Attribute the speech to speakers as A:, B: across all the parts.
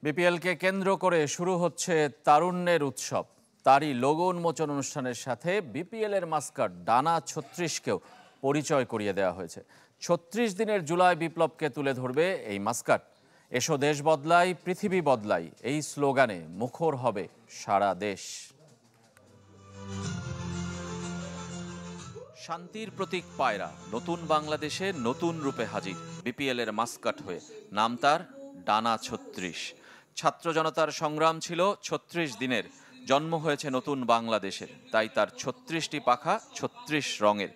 A: বিপিএলকে কেন্দ্র করে শুরু হচ্ছে তারুণ্যের উৎসব। তারই লোগো উন্মোচন অনুষ্ঠানের সাথে বিপিএলের মাস্কট ডানা ৩৬কেও পরিচয় করিয়ে দেওয়া হয়েছে। ৩৬ দিনের জুলাই বিপ্লবকে তুলে ধরবে এই মাস্কট। এসো দেশ বদলাই, পৃথিবী বদলাই, এই স্লোগানে মুখর হবে সারা দেশ। শান্তির প্রতীক পায়রা নতুন বাংলাদেশে নতুন রূপে হাজির বিপিএলের মাস্কট হয়ে। নাম তার ডানা ৩৬। ছাত্র জনতার সংগ্রাম ছিল ৩৬ দিনের, জন্ম হয়েছে নতুন বাংলাদেশের, তাই তার ৩৬টি পাখা ৩৬ রঙের।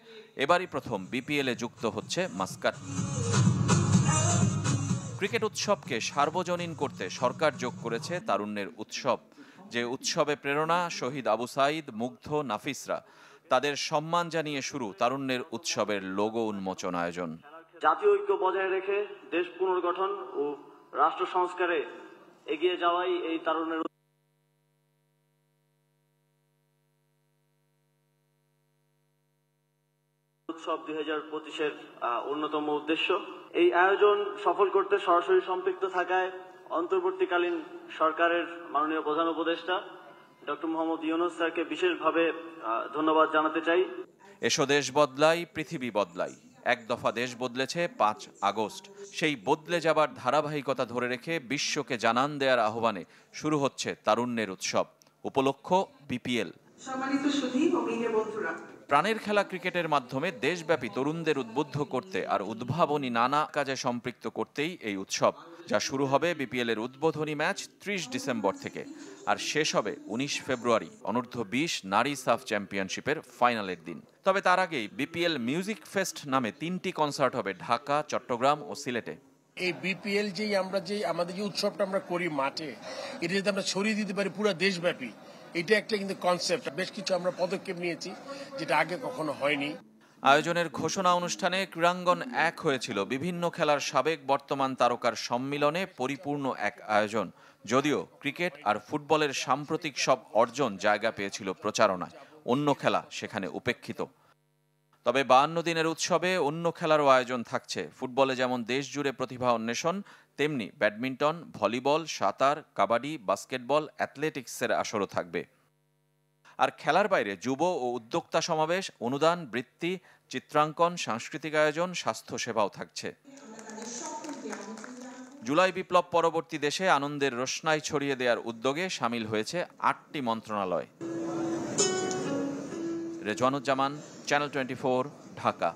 A: এবারই প্রথম বিপিএলে যুক্ত হচ্ছে মাস্কট। ক্রিকেট উৎসবকে সার্বজনীন করতে সরকার যোগ করেছে তারুণ্যের উৎসব। যে উৎসবে প্রেরণা শহীদ আবু সাঈদ, মুগ্ধ, নাফিসরা, তাদের সম্মান জানিয়ে শুরু তারুণ্যের উৎসবের লোগো উন্মোচন আয়োজন।
B: জাতীয় ঐক্য বজায় রেখে দেশ পুনর্গঠন ও রাষ্ট্র সংস্কারে এগিয়ে যাওয়াই এই তারুণ্যের উৎসব ২০২৫-এর অন্যতম উদ্দেশ্য। এই আয়োজন সফল করতে সরাসরি সম্পৃক্ত থাকায় অন্তর্বর্তীকালীন সরকারের মাননীয় প্রধান উপদেষ্টা ডক্টর মোহাম্মদ ইউনূস স্যারকে বিশেষভাবে ধন্যবাদ জানাতে চাই।
A: এসো দেশ বদলাই, পৃথিবী বদলাই, এক দফা দেশ বদলেছে ৫ আগস্ট। সেই বদলে যাবার ধারাবাহিকতা ধরে রেখে বিশ্বকে জানান দেওয়ার আহ্বানে শুরু হচ্ছে তারুণ্যের উৎসব। উপলক্ষ বিপিএল।
C: সম্মানিত সুধী ও মিডিয়া বন্ধুরা,
A: প্রাণের খেলা ক্রিকেটের মাধ্যমে দেশব্যাপী তরুণদের উদ্বুদ্ধ করতে আর উদ্ভাবনী নানা কাজে সম্পৃক্ত করতেই এই উৎসব, যা শুরু হবে বিপিএলের উদ্বোধনী ম্যাচ ৩০ ডিসেম্বর থেকে আর শেষ হবে ১৯ ফেব্রুয়ারি অনূর্ধ্ব-২০ নারী সাফ চ্যাম্পিয়নশিপের ফাইনালের দিন। তবে তার আগেই বিপিএল মিউজিক ফেস্ট নামে ৩টি কনসার্ট হবে ঢাকা, চট্টগ্রাম ও সিলেটে।
D: এই বিপিএল আমাদের যে উৎসবটা আমরা করি মাঠে, এটা যদি আমরা ছড়িয়ে দিতে পারি পুরো দেশব্যাপী, এটা একটা কিন্তু কনসেপ্ট। বেশ কিছু আমরা পদক্ষেপ নিয়েছি যেটা আগে কখনো হয়নি।
A: আয়োজনের ঘোষণা অনুষ্ঠানে ক্রীড়াঙ্গন এক হয়েছিল বিভিন্ন খেলার সাবেক বর্তমান তারকার সম্মিলনে পরিপূর্ণ এক আয়োজন। যদিও ক্রিকেট আর ফুটবলের সাম্প্রতিক সব অর্জন জায়গা পেয়েছিল প্রচারণায়, অন্য খেলা সেখানে উপেক্ষিত। তবে ৫২ দিনের উৎসবে অন্য খেলারও আয়োজন থাকছে। ফুটবলে যেমন দেশ জুড়ে প্রতিভা অন্বেষণ, তেমনি ব্যাডমিন্টন, ভলিবল, সাঁতার, কাবাডি, বাস্কেটবল, অ্যাথলেটিক্সের আসরও থাকবে। আর খেলার বাইরে যুব ও উদ্যোক্তা সমাবেশ, অনুদান, বৃত্তি, চিত্রাঙ্কন, সাংস্কৃতিক আয়োজন, স্বাস্থ্যসেবাও থাকছে। জুলাই বিপ্লব পরবর্তী দেশে আনন্দের রোশনাই ছড়িয়ে দেওয়ার উদ্যোগে সামিল হয়েছে ৮টি মন্ত্রণালয়। রেজওয়ানুজ্জামান, চ্যানেল 24, ঢাকা।